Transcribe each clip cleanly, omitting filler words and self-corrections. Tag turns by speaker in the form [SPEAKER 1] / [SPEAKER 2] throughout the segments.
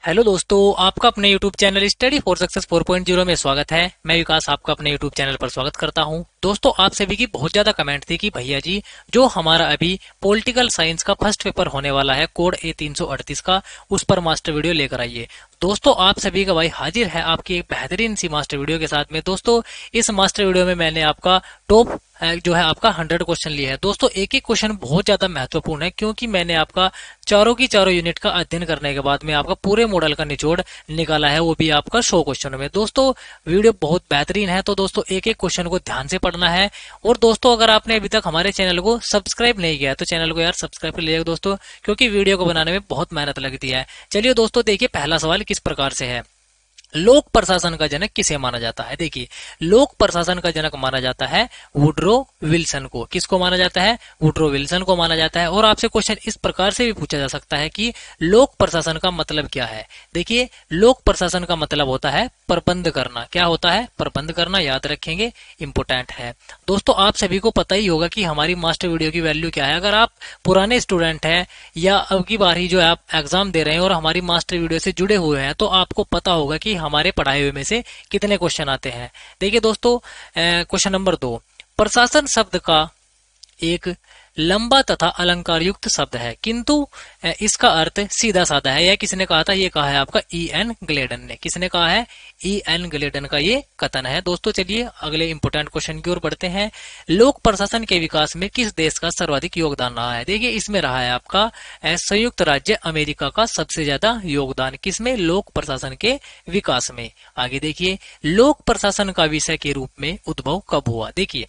[SPEAKER 1] Hello दोस्तों, आपका अपने YouTube channel study for success 4.0 में स्वागत है। मैं विकास आपका अपने YouTube चैनल पर स्वागत करता हूं। दोस्तों, आप सभी की बहुत ज्यादा कमेंट थी कि भैया जी, जो हमारा अभी पॉलिटिकल साइंस का फर्स्ट पेपर होने वाला है कोड A338 का, उस पर मास्टर वीडियो लेकर आइए। दोस्तों, आप सभी का भाई हाजिर है आपकी एक बेहतरीन सी मास्टर वीडियो के साथ में। दोस्तों, इस मास्टर वीडियो में मैंने आपका टॉप जो है आपका 100 क्वेश्चन लिया है। दोस्तों, एक एक क्वेश्चन बहुत ज्यादा महत्वपूर्ण है, क्योंकि मैंने आपका चारों की चारों यूनिट का अध्ययन करने के बाद में आपका पूरे मॉडल का निचोड़ निकाला है, वो भी आपका 100 क्वेश्चनों में। दोस्तों, वीडियो बहुत बेहतरीन है, तो दोस्तों एक एक क्वेश्चन को ध्यान से पढ़ना है। और दोस्तों, अगर आपने अभी तक हमारे चैनल को सब्सक्राइब नहीं किया है तो चैनल को यार सब्सक्राइब कर लीजिएगा दोस्तों, क्योंकि वीडियो को बनाने में बहुत मेहनत लगती है। चलिए दोस्तों, देखिए पहला सवाल किस प्रकार से है। लोक प्रशासन का जनक किसे माना जाता है? देखिए, लोक प्रशासन का जनक माना जाता है वुडरो विल्सन को। किसको माना जाता है? वुडरो विल्सन को माना जाता है। और आपसे क्वेश्चन इस प्रकार से भी पूछा जा सकता है कि लोक प्रशासन का मतलब क्या है। देखिए, लोक प्रशासन का मतलब होता है प्रबंध करना। क्या होता है? प्रबंध करना। याद रखेंगे, इंपोर्टेंट है। दोस्तों, आप सभी को पता ही होगा कि हमारी मास्टर वीडियो की वैल्यू क्या है। अगर आप पुराने स्टूडेंट हैं या अब की बार ही जो है आप एग्जाम दे रहे हैं और हमारी मास्टर वीडियो से जुड़े हुए हैं, तो आपको पता होगा कि हमारे पढ़ाए हुए में से कितने क्वेश्चन आते हैं। देखिए दोस्तों, क्वेश्चन नंबर 2, प्रशासन शब्द का एक लंबा तथा अलंकार युक्त शब्द है, किंतु इसका अर्थ सीधा साधा है। यह किसने कहा था? ये कहा है आपका E.N. ग्लेडन ने। किसने कहा है? E.N. ग्लेडन का ये कथन है। दोस्तों, चलिए अगले इंपोर्टेंट क्वेश्चन की ओर बढ़ते हैं। लोक प्रशासन के विकास में किस देश का सर्वाधिक योगदान रहा है? देखिए, इसमें रहा है आपका संयुक्त राज्य अमेरिका का सबसे ज्यादा योगदान। किसमें? लोक प्रशासन के विकास में। आगे देखिए, लोक प्रशासन का विषय के रूप में उद्भव कब हुआ? देखिए,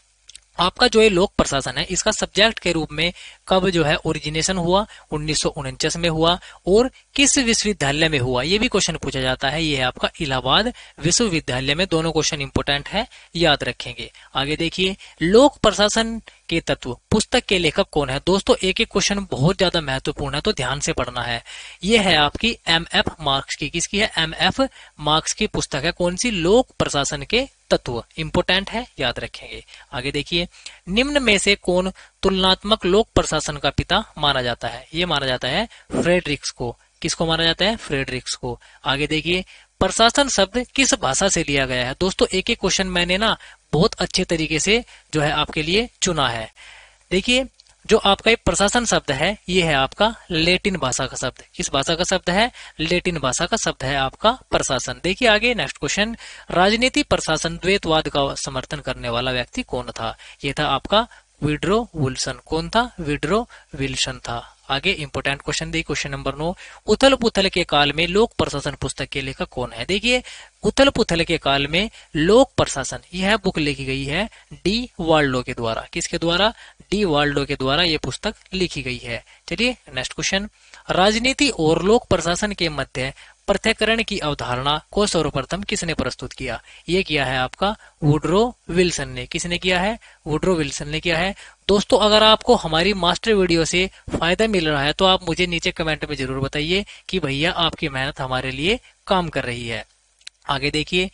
[SPEAKER 1] आपका जो है लोक प्रशासन है, इसका सब्जेक्ट के रूप में कब जो है ओरिजिनेशन हुआ? 1949 में हुआ। और किस विश्वविद्यालय में हुआ? ये भी क्वेश्चन पूछा जाता है। ये है आपका इलाहाबाद विश्वविद्यालय में। दोनों क्वेश्चन इंपोर्टेंट है, याद रखेंगे। आगे देखिए, लोक प्रशासन के तत्व पुस्तक के लेखक कौन है? दोस्तों, एक एक क्वेश्चन बहुत ज्यादा महत्वपूर्ण है, तो ध्यान से पढ़ना है। ये है आपकी MF मार्क्स की। किसकी है? MF मार्क्स की पुस्तक है। कौन सी? लोक प्रशासन के तत्व। इंपोर्टेंट है, याद रखेंगे। आगे देखिए, निम्न में से कौन तुलनात्मक लोक प्रशासन का पिता माना जाता है? ये माना जाता है फ्रेडरिक्स को। किसको माना जाता है? फ्रेडरिक्स को। आगे देखिए, प्रशासन शब्द किस भाषा से लिया गया है? दोस्तों, एक एक क्वेश्चन मैंने ना बहुत अच्छे तरीके से जो है आपके लिए चुना है। देखिए, जो आपका एक प्रशासन शब्द है, ये है आपका लेटिन भाषा का शब्द। किस भाषा का शब्द है? लेटिन भाषा का शब्द है आपका प्रशासन। देखिए आगे नेक्स्ट क्वेश्चन, राजनीति प्रशासन द्वैतवाद का समर्थन करने वाला व्यक्ति कौन था? ये था आपका विड्रो विल्सन। कौन था? विड्रो विल्सन था। आगे इंपोर्टेंट क्वेश्चन देखिए, क्वेश्चन नंबर 9, उथल पुथल के काल में लोक प्रशासन पुस्तक के लेखक कौन है? देखिए, उथल पुथल के काल में लोक प्रशासन, यह बुक लिखी गई है डी वाल्डो के द्वारा। किसके द्वारा? डी वाल्डो के द्वारा ये पुस्तक लिखी गई है। चलिए नेक्स्ट क्वेश्चन, राजनीति और लोक प्रशासन के मध्य पृथक्करण की अवधारणा को सर्वप्रथम किसने प्रस्तुत किया? ये किया है आपका वुडरो विल्सन ने। किसने किया है? वुडरो विल्सन ने किया है। दोस्तों, अगर आपको हमारी मास्टर वीडियो से फायदा मिल रहा है तो आप मुझे नीचे कमेंट में जरूर बताइए कि भैया आपकी मेहनत हमारे लिए काम कर रही है। आगे देखिए,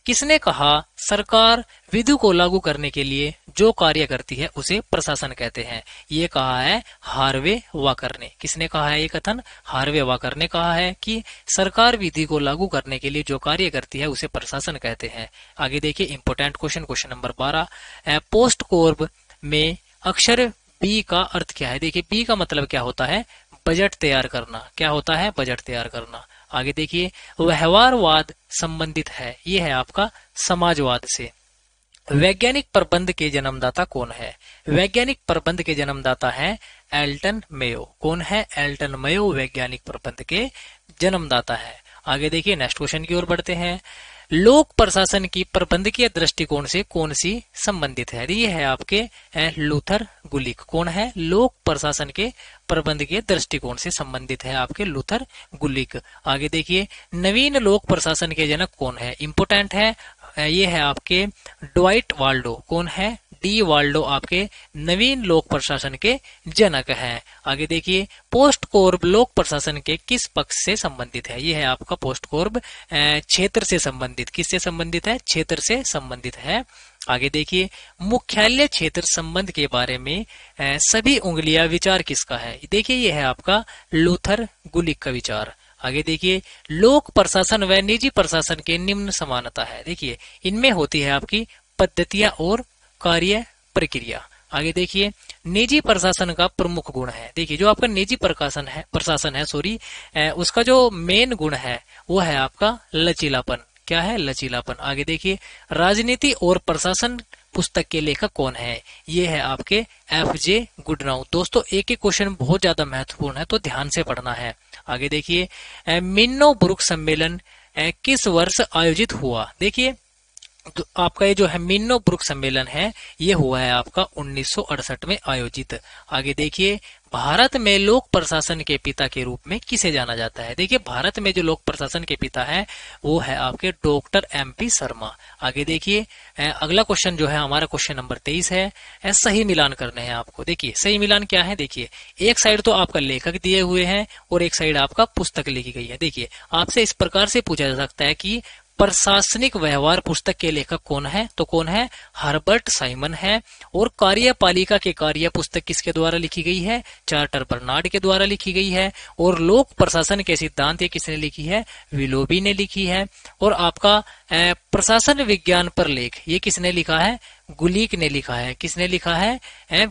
[SPEAKER 1] किसने कहा सरकार विधि को लागू करने के लिए जो कार्य करती है उसे प्रशासन कहते हैं? ये कहा है हार्वे वाकर ने। किसने कहा है ये कथन? हार्वे वाकर ने कहा है कि सरकार विधि को लागू करने के लिए जो कार्य करती है उसे प्रशासन कहते हैं। आगे देखिए, important question, question number 12, post कोर्ब में अक्षर बी का अर्थ क्या है? देखिए, बी का मतलब क्या होता है? बजट तैयार करना। क्या होता है? बजट तैयार करना। आगे देखिए, व्यवहारवाद संबंधित है, ये है आपका समाजवाद से। वैज्ञानिक प्रबंध के जन्मदाता कौन है? वैज्ञानिक प्रबंध के जन्मदाता है एल्टन मेयो। कौन है? एल्टन मेयो वैज्ञानिक प्रबंध के जन्मदाता है। आगे देखिए, नेक्स्ट क्वेश्चन की ओर बढ़ते हैं। लोक प्रशासन की प्रबंधकीय दृष्टिकोण से कौन सी संबंधित है? ये है आपके लूथर गुलिक। कौन है? लोक प्रशासन के प्रबंधकीय दृष्टिकोण से संबंधित है आपके लूथर गुलिक। आगे देखिए, नवीन लोक प्रशासन के जनक कौन है? इंपोर्टेंट है, ये है आपके ड्वाइट वाल्डो। कौन है? डी वाल्डो आपके नवीन लोक प्रशासन के जनक हैं। आगे देखिए, पोस्ट कोर्ब लोक प्रशासन के किस पक्ष से संबंधित है? ये है आपका पोस्ट कोर्ब क्षेत्र से संबंधित। किससे संबंधित है? क्षेत्र से संबंधित है। आगे देखिए, मुख्यालय क्षेत्र संबंध के बारे में सभी उंगलियां विचार किसका है? देखिए, ये है आपका लूथर गुलिक का विचार। आगे देखिए, लोक प्रशासन व निजी प्रशासन के निम्न समानता है। देखिए, इनमें होती है आपकी पद्धतियां और कार्य प्रक्रिया। आगे देखिए, निजी प्रशासन का प्रमुख गुण है। देखिए, जो आपका निजी प्रशासन है सॉरी, उसका जो मेन गुण है वो है आपका लचीलापन। क्या है? लचीलापन। आगे देखिए, राजनीति और प्रशासन पुस्तक के लेखक कौन है? ये है आपके FJ गुडनाउ। दोस्तों, एक एक क्वेश्चन बहुत ज्यादा महत्वपूर्ण है, तो ध्यान से पढ़ना है। आगे देखिए, मिन्नो ब्रुक सम्मेलन किस वर्ष आयोजित हुआ? देखिए, तो आपका ये जो है मिन्नो ब्रुक सम्मेलन है, ये हुआ है आपका 1968 में आयोजित। आगे देखिए, भारत में लोक प्रशासन के पिता के रूप में किसे जाना जाता है? देखिए, भारत में जो लोक प्रशासन के पिता है वो है आपके डॉक्टर MP शर्मा। आगे देखिए, अगला क्वेश्चन जो है हमारा क्वेश्चन नंबर 23 है। सही मिलान करने हैं आपको। देखिए, सही मिलान क्या है? देखिए, एक साइड तो आपका लेखक दिए हुए हैं और एक साइड आपका पुस्तक लिखी गई है। देखिए, आपसे इस प्रकार से पूछा जा सकता है कि प्रशासनिक व्यवहार पुस्तक के लेखक कौन है? तो कौन है? हर्बर्ट साइमन है। और कार्यपालिका के कार्य पुस्तक किसके द्वारा लिखी गई है? चार्टर बर्नार्ड के द्वारा लिखी गई है। और लोक प्रशासन के सिद्धांत ये किसने लिखी है? विलोबी ने लिखी है। और आपका प्रशासन विज्ञान पर लेख ये किसने लिखा है? गुलीक ने लिखा है। किसने लिखा है?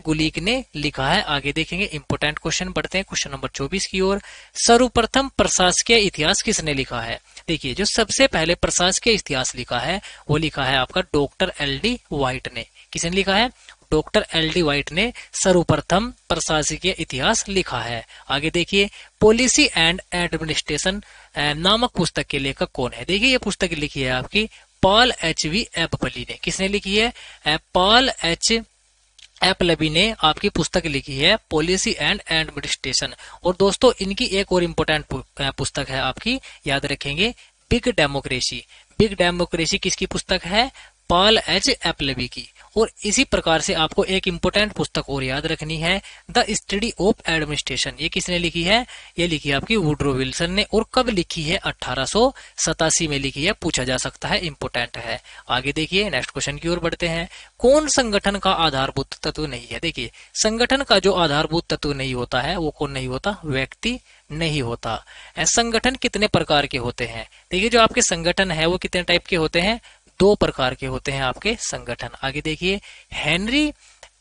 [SPEAKER 1] गुलीक ने लिखा है। आगे देखेंगे, इंपोर्टेंट क्वेश्चन बढ़ते हैं क्वेश्चन नंबर 24 की ओर। सर्वप्रथम प्रशासकीय इतिहास किसने लिखा है? देखिए, जो सबसे पहले प्रशासकीय इतिहास लिखा है वो लिखा है आपका डॉक्टर LD व्हाइट ने। किसने लिखा है? डॉक्टर LD व्हाइट ने सर्वप्रथम प्रशासकीय इतिहास लिखा है। आगे देखिए, पॉलिसी एंड एडमिनिस्ट्रेशन नामक पुस्तक के लेखक कौन है? देखिए, ये पुस्तक लिखी है आपकी पॉल HV एपली ने। किसने लिखी है? पॉल H एपलबी ने आपकी पुस्तक लिखी है पॉलिसी एंड एडमिनिस्ट्रेशन। और दोस्तों, इनकी एक और इम्पोर्टेंट पुस्तक है आपकी, याद रखेंगे, बिग डेमोक्रेसी। बिग डेमोक्रेसी किसकी पुस्तक है? पॉल H एपलबी की। और इसी प्रकार से आपको एक इम्पोर्टेंट पुस्तक और याद रखनी है, द स्टडी ऑफ एडमिनिस्ट्रेशन। ये किसने लिखी है? ये लिखी है आपकी वुड्रो विल्सन ने। और कब लिखी है? 1887 में लिखी है। पूछा जा सकता है, इम्पोर्टेंट है। आगे देखिए, नेक्स्ट क्वेश्चन की ओर बढ़ते हैं। कौन संगठन का आधारभूत तत्व नहीं है? देखिए, संगठन का जो आधारभूत तत्व नहीं होता है वो कौन नहीं होता? व्यक्ति नहीं होता। संगठन कितने प्रकार के होते हैं? देखिए, जो आपके संगठन है वो कितने टाइप के होते हैं? 2 प्रकार के होते हैं आपके संगठन। आगे देखिए, हेनरी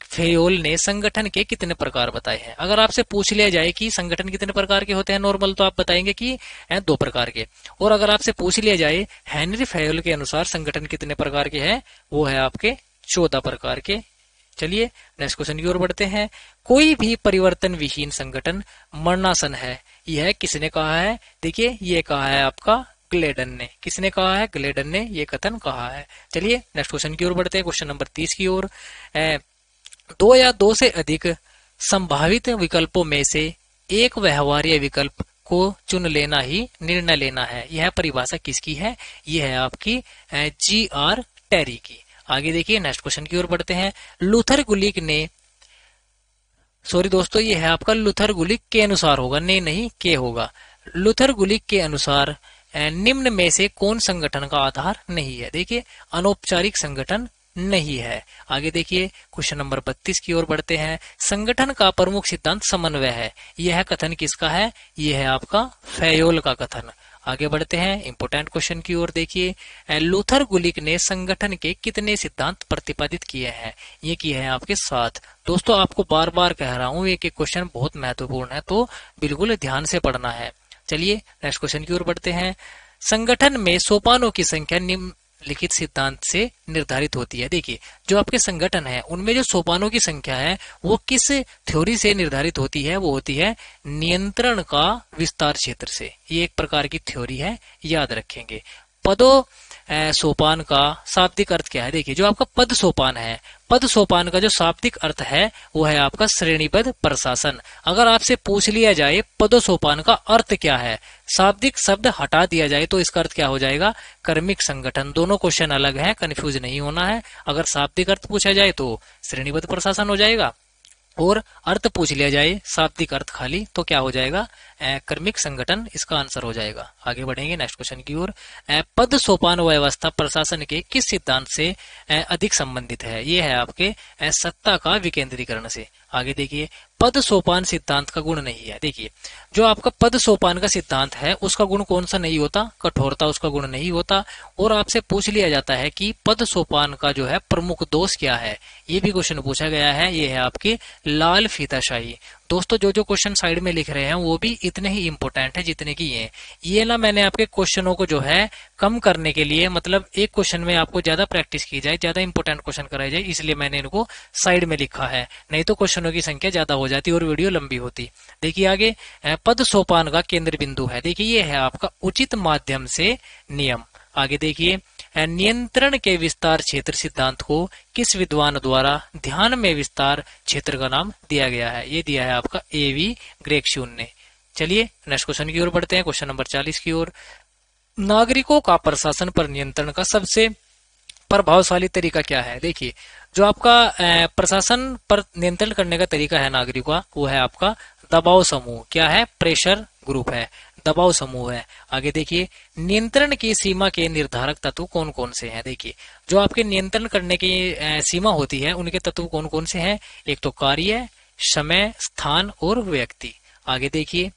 [SPEAKER 1] फेयोल ने संगठन के कितने प्रकार बताए हैं? अगर आपसे पूछ लिया जाए कि संगठन कितने प्रकार के होते हैं नॉर्मल, तो आप बताएंगे कि 2 प्रकार के। और अगर आपसे पूछ लिया जाए हेनरी फेयोल के अनुसार संगठन कितने प्रकार के हैं, वो है आपके 14 प्रकार के। चलिए, नेक्स्ट क्वेश्चन की ओर बढ़ते हैं। कोई भी परिवर्तन विहीन संगठन मरणासन है, यह किसने कहा है? देखिए, ये कहा है आपका ग्लेडन ने। किसने कहा है? ग्लेडन ने ये कथन कहा है। चलिए, नेक्स्ट क्वेश्चन की ओर बढ़ते हैं क्वेश्चन नंबर 30 की ओर। 2 या 2 से अधिक संभावित विकल्पों में से एक व्यवहार्य विकल्प को चुन लेना ही निर्णय लेना है। यह परिभाषा किसकी है? यह है आपकी GR टेरी की। आगे देखिए, नेक्स्ट क्वेश्चन की ओर बढ़ते हैं। लूथर गुलिक ने, सॉरी दोस्तों, ये है आपका लूथर गुलिक के अनुसार होगा, नहीं के होगा। लूथर गुलिक के अनुसार निम्न में से कौन संगठन का आधार नहीं है? देखिए, अनौपचारिक संगठन नहीं है। आगे देखिए, क्वेश्चन नंबर 32 की ओर बढ़ते हैं। संगठन का प्रमुख सिद्धांत समन्वय है, यह कथन किसका है? यह है आपका फेयोल का कथन। आगे बढ़ते हैं इंपोर्टेंट क्वेश्चन की ओर। देखिए, लूथर गुलिक ने संगठन के कितने सिद्धांत प्रतिपादित किए हैं? ये किए हैं आपके 7। दोस्तों, आपको बार बार कह रहा हूं, एक एक क्वेश्चन बहुत महत्वपूर्ण है, तो बिल्कुल ध्यान से पढ़ना है। चलिए, नेक्स्ट क्वेश्चन की ओर बढ़ते हैं। संगठन में सोपानों की संख्या निम्नलिखित सिद्धांत से निर्धारित होती है। देखिए, जो आपके संगठन है उनमें जो सोपानों की संख्या है वो किस थ्योरी से निर्धारित होती है? वो होती है नियंत्रण का विस्तार क्षेत्र से। ये एक प्रकार की थ्योरी है, याद रखेंगे। पदों सोपान का शाब्दिक अर्थ क्या है? देखिए, जो आपका पद सोपान है, पद सोपान का जो शाब्दिक अर्थ है वो है आपका श्रेणीबद्ध प्रशासन। अगर आपसे पूछ लिया जाए पदों सोपान का अर्थ क्या है, शाब्दिक शब्द हटा दिया जाए तो इसका अर्थ क्या हो जाएगा? कर्मिक संगठन। दोनों क्वेश्चन अलग है, कंफ्यूज नहीं होना है। अगर शाब्दिक अर्थ पूछा जाए तो श्रेणीबद्ध प्रशासन हो जाएगा, और अर्थ पूछ लिया जाए शाब्दिक अर्थ खाली तो क्या हो जाएगा? कर्मिक संगठन इसका आंसर हो जाएगा। आगे बढ़ेंगे नेक्स्ट क्वेश्चन की ओर। पद सोपान व्यवस्था प्रशासन के किस सिद्धांत से अधिक संबंधित है? ये है आपके सत्ता का विकेंद्रीकरण से। आगे देखिए, पद सोपान सिद्धांत का गुण नहीं है। देखिए, जो आपका पद सोपान का सिद्धांत है उसका गुण कौन सा नहीं होता? कठोरता उसका गुण नहीं होता। और आपसे पूछ लिया जाता है कि पद सोपान का जो है प्रमुख दोष क्या है, ये भी क्वेश्चन पूछा गया है। ये है आपकी लाल फीताशाही। दोस्तों, जो जो क्वेश्चन साइड में लिख रहे हैं वो भी इतने ही इंपॉर्टेंट है जितने की ये ना मैंने आपके क्वेश्चनों को जो है कम करने के लिए, मतलब एक क्वेश्चन में आपको ज्यादा प्रैक्टिस की जाए, ज्यादा इंपॉर्टेंट क्वेश्चन कराए जाए, इसलिए मैंने इनको साइड में लिखा है। नहीं तो क्वेश्चनों की संख्या ज्यादा हो जाती और वीडियो लंबी होती। देखिए आगे, पद सोपान का केंद्र बिंदु है। देखिए ये है आपका उचित माध्यम से नियम। आगे देखिए, नियंत्रण के विस्तार क्षेत्र सिद्धांत को किस विद्वान द्वारा ध्यान में विस्तार क्षेत्र का नाम दिया गया है? ये दिया है आपका एवी ग्रेक्स्यून ने। चलिए नेक्स्ट क्वेश्चन की ओर बढ़ते हैं, क्वेश्चन नंबर 40 की ओर। नागरिकों का प्रशासन पर नियंत्रण का सबसे प्रभावशाली तरीका क्या है? देखिए, जो आपका प्रशासन पर नियंत्रण करने का तरीका है नागरिकों का, वो है आपका दबाव समूह। क्या है? प्रेशर ग्रुप है, दबाव समूह है। आगे देखिए, नियंत्रण की सीमा के निर्धारक तत्व कौन कौन से हैं? देखिए, जो आपके नियंत्रण करने की सीमा होती है उनके तत्व कौन कौन से हैं? एक तो कार्य, समय, स्थान और व्यक्ति। आगे देखिए,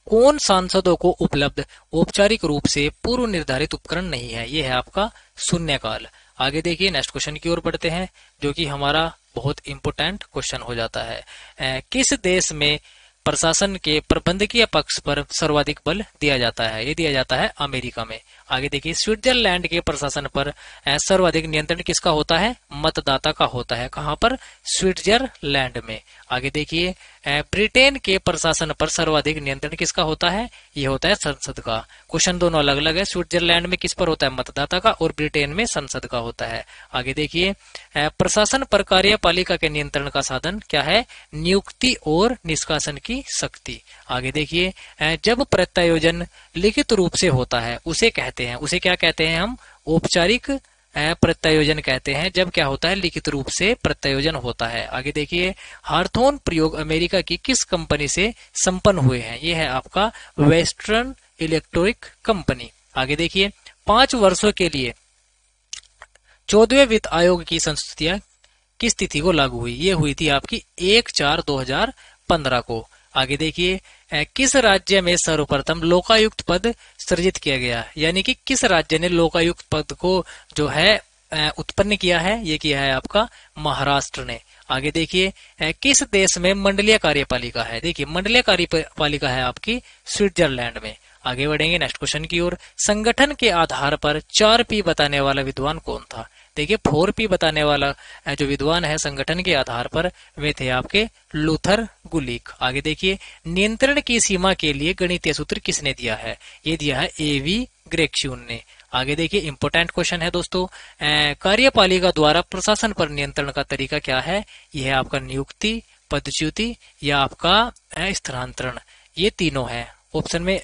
[SPEAKER 1] कौन सांसदों को उपलब्ध औपचारिक रूप से पूर्व निर्धारित उपकरण नहीं है? ये है आपका शून्यकाल। आगे देखिए, नेक्स्ट क्वेश्चन की ओर बढ़ते हैं, जो कि हमारा बहुत इंपोर्टेंट क्वेश्चन हो जाता है। किस देश में प्रशासन के प्रबंधकीय पक्ष पर सर्वाधिक बल दिया जाता है? ये दिया जाता है अमेरिका में। आगे देखिए, स्विट्जरलैंड के प्रशासन पर सर्वाधिक नियंत्रण किसका होता है? मतदाता का होता है। कहां पर? स्विट्जरलैंड में। आगे देखिए, ब्रिटेन के प्रशासन पर सर्वाधिक नियंत्रण किसका होता है? ये होता है संसद का। क्वेश्चन दोनों अलग अलग है, स्विट्जरलैंड में किस पर होता है? मतदाता का, और ब्रिटेन में संसद का होता है। आगे देखिए, प्रशासन पर कार्यपालिका के नियंत्रण का साधन क्या है? नियुक्ति और निष्कासन की शक्ति। आगे देखिए, जब प्रत्यायोजन लिखित रूप से होता है उसे कहते हैं, उसे क्या कहते हैं हम? औपचारिक प्रत्यायोजन कहते हैं, जब क्या होता है? लिखित रूप से प्रत्यायोजन होता है। आगे देखिए, हार्थोन प्रयोग अमेरिका की किस कंपनी से संपन्न हुए हैं? ये है आपका वेस्टर्न इलेक्ट्रिक कंपनी। आगे देखिए, 5 वर्षों के लिए 14वें वित्त आयोग की संस्तुतियां किस तिथि को लागू हुई? ये हुई थी आपकी 1/4/2015 को। आगे देखिए, किस राज्य में सर्वप्रथम लोकायुक्त पद सृजित किया गया? यानी कि किस राज्य ने लोकायुक्त पद को जो है उत्पन्न किया है? ये किया है आपका महाराष्ट्र ने। आगे देखिए, किस देश में मंडलीय कार्यपालिका है? देखिए, मंडलीय कार्यपालिका है आपकी स्विट्जरलैंड में। आगे बढ़ेंगे नेक्स्ट क्वेश्चन की ओर। संगठन के आधार पर 4P बताने वाला विद्वान कौन था? देखिए, 4P बताने वाला जो विद्वान है संगठन के आधार पर, वे थे आपके लूथर गुलिक। आगे देखिए, नियंत्रण की सीमा के लिए गणितीय सूत्र किसने दिया है? ये दिया है एवी ग्रेक्स्यून ने। आगे देखिए, इंपोर्टेंट क्वेश्चन है दोस्तों, कार्यपालिका द्वारा प्रशासन पर नियंत्रण का तरीका क्या है? यह है आपका नियुक्ति, पदच्युति या आपका स्थानांतरण। ये तीनों है। ऑप्शन में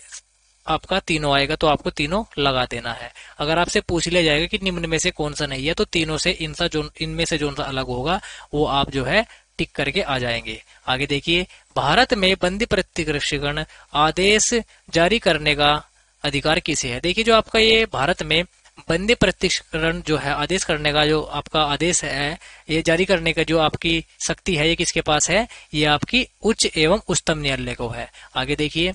[SPEAKER 1] आपका तीनों आएगा तो आपको तीनों लगा देना है। अगर आपसे पूछ लिया जाएगा कि निम्न में से कौन सा नहीं है, तो तीनों से इनमें से जो सा अलग होगा वो आप जो है टिक करके आ जाएंगे। आगे देखिए, भारत में बंदी प्रत्यक्षीकरण आदेश जारी करने का अधिकार किसे है? देखिए, जो आपका ये भारत में बंदी प्रत्यक्षीकरण जो है आदेश करने का जो आपका आदेश है, ये जारी करने का जो आपकी शक्ति है, ये किसके पास है? ये आपकी उच्च एवं उच्चतम न्यायालय को है। आगे देखिए,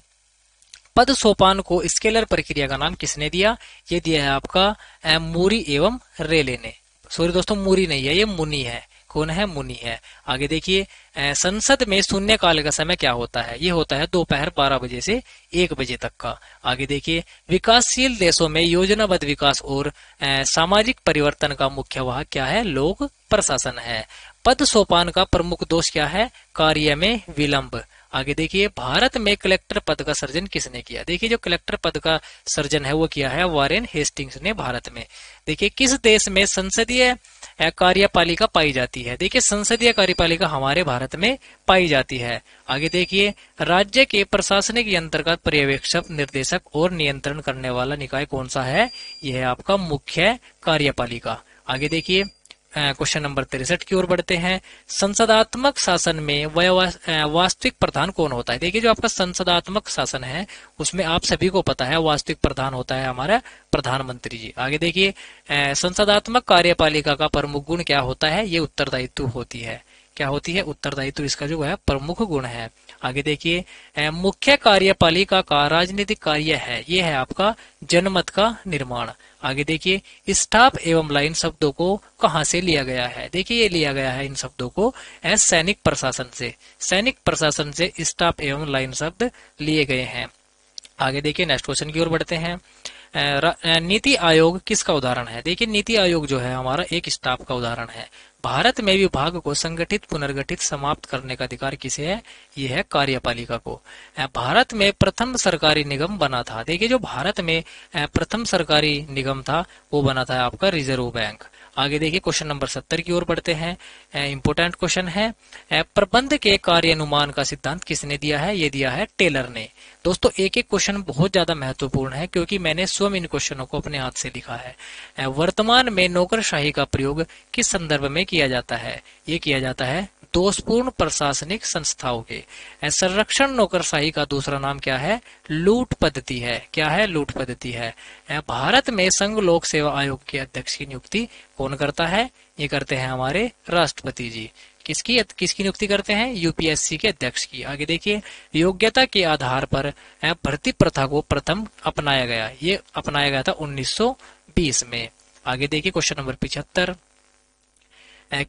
[SPEAKER 1] पद सोपान को स्केलर प्रक्रिया का नाम किसने दिया? ये दिया है आपका मूरी एवं रेले ने। सॉरी दोस्तों, मूरी नहीं है, ये मुनि है। कौन है? मुनि है। आगे देखिए, संसद में शून्यकाल का समय क्या होता है? ये होता है दोपहर 12 बजे से 1 बजे तक का। आगे देखिए, विकासशील देशों में योजनाबद्ध विकास और सामाजिक परिवर्तन का मुख्य वाहक क्या है? लोक प्रशासन है। पद सोपान का प्रमुख दोष क्या है? कार्य में विलंब। आगे देखिए, भारत में कलेक्टर पद का सृजन किसने किया? देखिए, जो कलेक्टर पद का सृजन है वो किया है वारेन हेस्टिंग्स ने भारत में। देखिए, किस देश में संसदीय कार्यपालिका पाई जाती है? देखिए, संसदीय कार्यपालिका हमारे भारत में पाई जाती है। आगे देखिए, राज्य के प्रशासनिक यंत्र का पर्यवेक्षक, निर्देशक और नियंत्रण करने वाला निकाय कौन सा है? यह है आपका मुख्य कार्यपालिका। आगे देखिए, क्वेश्चन नंबर 63 की ओर बढ़ते हैं। संसदात्मक शासन में वास्तविक प्रधान कौन होता है? देखिए, जो आपका संसदात्मक शासन है उसमें आप सभी को पता है वास्तविक प्रधान होता है हमारा प्रधानमंत्री जी। आगे देखिए, संसदात्मक कार्यपालिका का प्रमुख गुण क्या होता है? ये उत्तरदायित्व होती है। क्या होती है, उत्तरदायित्व इसका जो है प्रमुख गुण है। आगे देखिए, मुख्य कार्यपालिका का राजनीतिक कार्य है, ये है आपका जनमत का निर्माण। आगे देखिए, स्टाफ एवं लाइन शब्दों को कहां से लिया गया है, देखिए ये लिया गया है इन शब्दों को सैनिक प्रशासन से। सैनिक प्रशासन से स्टाफ एवं लाइन शब्द लिए गए हैं। आगे देखिए, नेक्स्ट क्वेश्चन की ओर बढ़ते हैं। नीति आयोग किसका उदाहरण है, देखिए नीति आयोग जो है हमारा एक स्टाफ का उदाहरण है। भारत में विभाग को संगठित पुनर्गठित समाप्त करने का अधिकार किसे है, ये है कार्यपालिका को। भारत में प्रथम सरकारी निगम बना था, देखिए जो भारत में प्रथम सरकारी निगम था वो बना था आपका रिजर्व बैंक। आगे देखिए, क्वेश्चन नंबर 70 की ओर बढ़ते हैं। इंपोर्टेंट क्वेश्चन है, प्रबंध के कार्यानुमान का सिद्धांत किसने दिया है, ये दिया है टेलर ने। दोस्तों एक एक क्वेश्चन बहुत ज्यादा महत्वपूर्ण है क्योंकि मैंने स्वयं इन क्वेश्चनों को अपने हाथ से लिखा है। वर्तमान में नौकरशाही का प्रयोग किस संदर्भ में किया जाता है, ये किया जाता है दोषपूर्ण प्रशासनिक संस्थाओं के। संरक्षण नौकरशाही का दूसरा नाम क्या है, लूट पद्धति है, क्या है, लूट पद्धति है। भारत में संघ लोक सेवा आयोग के अध्यक्ष की नियुक्ति कौन करता है, ये करते हैं हमारे राष्ट्रपति जी। किसकी नियुक्ति करते हैं, यूपीएससी के अध्यक्ष की। आगे देखिए, योग्यता के आधार पर भर्ती प्रथा को प्रथम अपनाया गया, ये अपनाया गया था 1920 में। आगे देखिए, क्वेश्चन नंबर 75,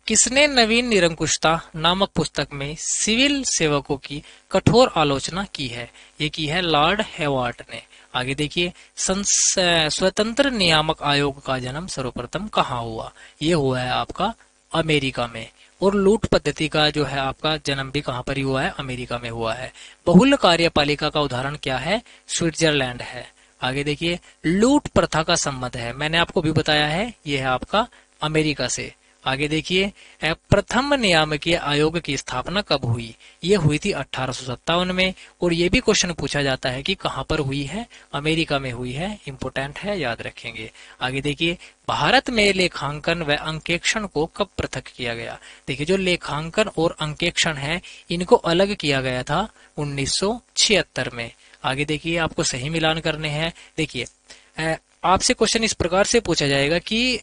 [SPEAKER 1] किसने नवीन निरंकुशता नामक पुस्तक में सिविल सेवकों की कठोर आलोचना की है, ये की है लॉर्ड हेवार्ड ने। आगे देखिए, स्वतंत्र नियामक आयोग का जन्म सर्वप्रथम कहाँ हुआ, ये हुआ है आपका अमेरिका में। और लूट पद्धति का जो है आपका जन्म भी कहाँ पर ही हुआ है, अमेरिका में हुआ है। बहुल कार्यपालिका का उदाहरण क्या है, स्विट्जरलैंड है। आगे देखिए, लूट प्रथा का संबंध है, मैंने आपको भी बताया है, ये है आपका अमेरिका से। आगे देखिए, प्रथम नियामकीय आयोग की स्थापना कब हुई, ये हुई थी 1857 में। और ये भी क्वेश्चन पूछा जाता है कि कहाँ पर हुई है, अमेरिका में हुई है, इंपोर्टेंट है, याद रखेंगे। आगे देखिए, भारत में लेखांकन व अंकेक्षण को कब पृथक किया गया, देखिए जो लेखांकन और अंकेक्षण है इनको अलग किया गया था 1976 में। आगे देखिए, आपको सही मिलान करने हैं। देखिए आपसे क्वेश्चन इस प्रकार से पूछा जाएगा कि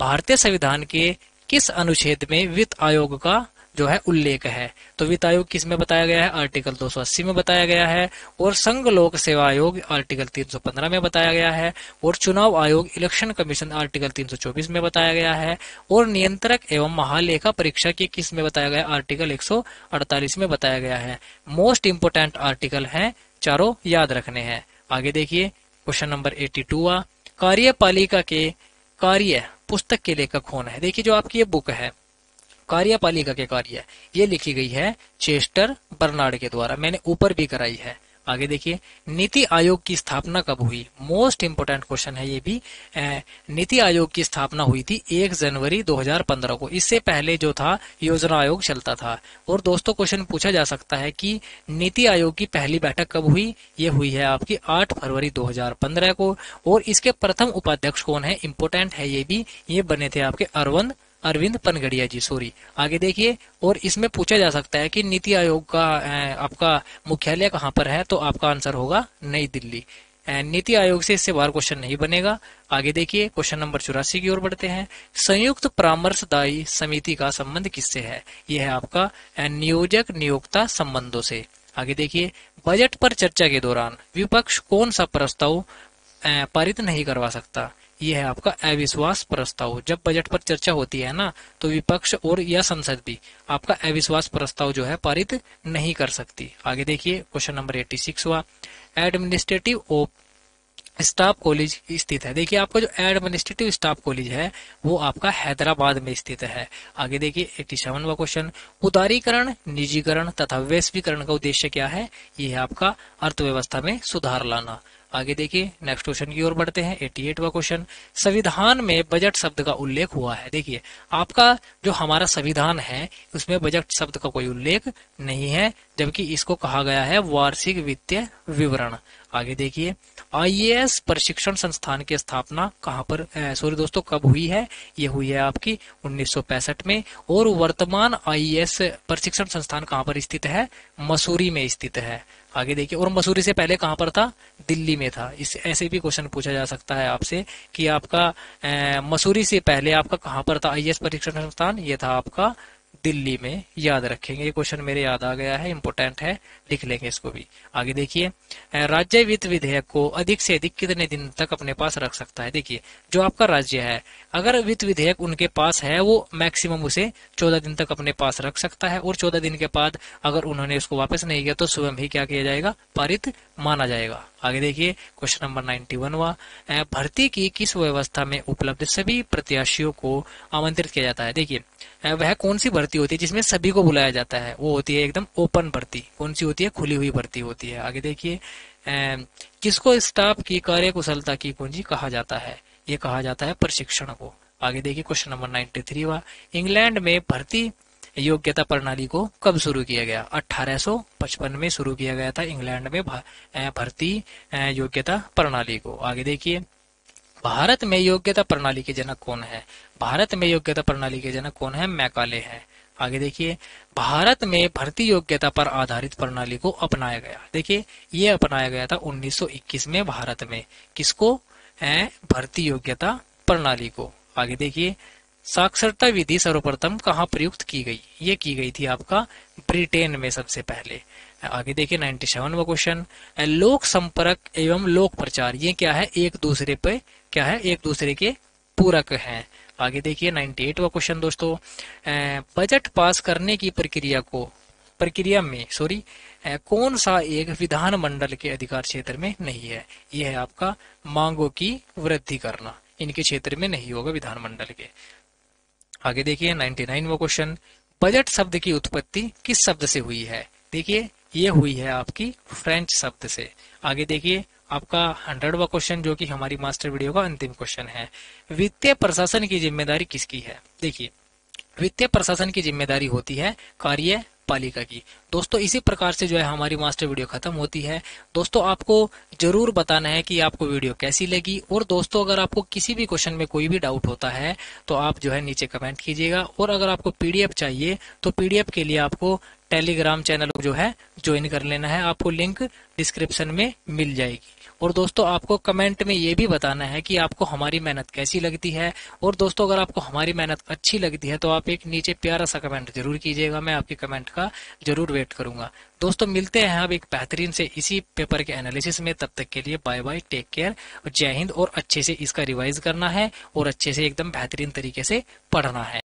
[SPEAKER 1] भारतीय संविधान के किस अनुच्छेद में वित्त आयोग का जो है उल्लेख है, तो वित्त आयोग किस में बताया गया है, आर्टिकल 280 में बताया गया है। और संघ लोक सेवा आयोग आर्टिकल 315 में बताया गया है। और चुनाव आयोग इलेक्शन कमीशन आर्टिकल 324 में बताया गया है। और नियंत्रक एवं महालेखा परीक्षा की किस में बताया गया, आर्टिकल 148 में बताया गया है। मोस्ट इंपोर्टेंट आर्टिकल है, चारों याद रखने हैं। आगे देखिए, क्वेश्चन नंबर 82 कार्यपालिका के कार्य पुस्तक के लेखक कौन है, देखिए जो आपकी ये बुक है कार्यपालिका के कार्य, ये लिखी गई है चेस्टर बर्नार्ड के द्वारा, मैंने ऊपर भी कराई है। आगे देखिए, नीति आयोग की स्थापना कब हुई, मोस्ट इंपोर्टेंट क्वेश्चन है ये भी। नीति आयोग की स्थापना हुई थी 1 जनवरी 2015 को, इससे पहले जो था योजना आयोग चलता था। और दोस्तों क्वेश्चन पूछा जा सकता है कि नीति आयोग की पहली बैठक कब हुई, ये हुई है आपकी 8 फरवरी 2015 को। और इसके प्रथम उपाध्यक्ष कौन है, इंपोर्टेंट है ये भी, ये बने थे आपके अरविंद पनगड़िया जी, सॉरी। आगे देखिए, और इसमें पूछा जा सकता है कि नीति आयोग का आपका मुख्यालय कहाँ पर है, तो आपका आंसर होगा नई दिल्ली। नीति आयोग से इससे बाहर क्वेश्चन नहीं बनेगा। आगे देखिए, क्वेश्चन नंबर 84 की ओर बढ़ते हैं। संयुक्त परामर्शदायी समिति का संबंध किससे है, यह है आपका नियोजक नियोक्ता संबंधों से। आगे देखिए, बजट पर चर्चा के दौरान विपक्ष कौन सा प्रस्ताव पारित नहीं करवा सकता, ये है आपका अविश्वास प्रस्ताव। जब बजट पर चर्चा होती है ना, तो विपक्ष और या संसद भी आपका अविश्वास प्रस्ताव जो है पारित नहीं कर सकती। आगे देखिए, क्वेश्चन नंबर 86 हुआ, एडमिनिस्ट्रेटिव ऑफ स्टाफ कॉलेज स्थित है, देखिए आपका जो एडमिनिस्ट्रेटिव स्टाफ कॉलेज है वो आपका हैदराबाद में स्थित है। आगे देखिए, 87वां क्वेश्चन, उदारीकरण, निजीकरण तथा वैश्वीकरण का उद्देश्य क्या है, ये है आपका अर्थव्यवस्था में सुधार लाना। आगे देखिए, नेक्स्ट क्वेश्चन की ओर बढ़ते हैं। 88वां क्वेश्चन, संविधान में बजट शब्द का उल्लेख हुआ है, देखिए आपका जो हमारा संविधान है उसमें बजट शब्द का कोई उल्लेख नहीं है, जबकि इसको कहा गया है वार्षिक वित्तीय विवरण। आगे देखिए, आईएएस प्रशिक्षण संस्थान की स्थापना कहाँ पर, सॉरी दोस्तों, कब हुई है, ये हुई है आपकी 1965 में। और वर्तमान आईएएस प्रशिक्षण संस्थान कहाँ पर स्थित है, मसूरी में स्थित है। आगे देखिए, और मसूरी से पहले कहाँ पर था, दिल्ली में था। इस ऐसे भी क्वेश्चन पूछा जा सकता है आपसे कि आपका मसूरी से पहले आपका कहाँ पर था आईएएस प्रशिक्षण संस्थान, ये था आपका दिल्ली में, याद रखेंगे। ये क्वेश्चन मेरे याद आ गया है, इंपॉर्टेंट है, लिख लेंगे इसको भी। आगे देखिए, राज्य वित्त विधेयक को अधिक से अधिक कितने दिन तक अपने पास रख सकता है। देखिए, जो आपका राज्य है, अगर वित्त विधेयक उनके पास है, वो मैक्सिमम उसे 14 दिन तक अपने पास रख सकता है, और 14 दिन के बाद अगर उन्होंने उसको वापस नहीं किया तो स्वयं ही क्या किया जाएगा, पारित माना जाएगा। आगे देखिए, क्वेश्चन नंबर 91वां, भर्ती की किस व्यवस्था में उपलब्ध सभी प्रत्याशियों को आमंत्रित किया जाता है। देखिए, वह कौन सी भर्ती होती है जिसमें सभी को बुलाया जाता है, वो होती है एकदम ओपन भर्ती। कौन सी होती है, खुली हुई भर्ती होती है। आगे देखिए, किसको स्टाफ की कार्यकुशलता की कुंजी कहा जाता है, ये कहा जाता है प्रशिक्षण को। आगे देखिए, क्वेश्चन नंबर 93वां, इंग्लैंड में भर्ती योग्यता प्रणाली को कब शुरू किया गया। 1855 में शुरू किया गया था इंग्लैंड में भर्ती योग्यता प्रणाली को। आगे देखिए, भारत में योग्यता प्रणाली के जनक कौन है। भारत में योग्यता प्रणाली के जनक कौन है, मैकाले हैं। आगे देखिए, भारत में भर्ती योग्यता पर आधारित प्रणाली को अपनाया गया। देखिए, ये अपनाया गया था 1921 में भारत में। किसको, है भर्ती योग्यता प्रणाली को। आगे देखिए, साक्षरता विधि सर्वप्रथम कहाँ प्रयुक्त की गई, ये की गई थी आपका ब्रिटेन में सबसे पहले। आगे देखिए, 97वां क्वेश्चन, लोक संपर्क एवं लोक प्रचार, ये क्या है, एक दूसरे पे क्या है, एक दूसरे के पूरक हैं। आगे देखिए, 98वां क्वेश्चन दोस्तों, बजट पास करने की प्रक्रिया में कौन सा एक विधान मंडल के अधिकार क्षेत्र में नहीं है। यह है आपका मांगों की वृद्धि करना, इनके क्षेत्र में नहीं होगा विधानमंडल के। आगे देखिए, 99वां क्वेश्चन, बजट शब्द की उत्पत्ति किस शब्द से हुई है। देखिए, ये हुई है आपकी फ्रेंच शब्द से। आगे देखिए, आपका 100वां क्वेश्चन, जो कि हमारी मास्टर वीडियो का अंतिम क्वेश्चन है, वित्तीय प्रशासन की जिम्मेदारी किसकी है। देखिए, वित्तीय प्रशासन की जिम्मेदारी होती है कार्यपालिका की। दोस्तों, इसी प्रकार से जो है हमारी मास्टर वीडियो खत्म होती है। दोस्तों, आपको जरूर बताना है कि आपको वीडियो कैसी लगी, और दोस्तों अगर आपको किसी भी क्वेश्चन में कोई भी डाउट होता है तो आप जो है नीचे कमेंट कीजिएगा, और अगर आपको पीडीएफ चाहिए तो पीडीएफ के लिए आपको टेलीग्राम चैनल जो है ज्वाइन कर लेना है, आपको लिंक डिस्क्रिप्शन में मिल जाएगी। और दोस्तों, आपको कमेंट में ये भी बताना है कि आपको हमारी मेहनत कैसी लगती है। और दोस्तों, अगर आपको हमारी मेहनत अच्छी लगती है तो आप एक नीचे प्यारा सा कमेंट जरूर कीजिएगा, मैं आपके कमेंट का जरूर वेट करूंगा। दोस्तों, मिलते हैं अब एक बेहतरीन से इसी पेपर के एनालिसिस में। तब तक के लिए बाय बाय, टेक केयर, जय हिंद। और अच्छे से इसका रिवाइज करना है और अच्छे से एकदम बेहतरीन तरीके से पढ़ना है।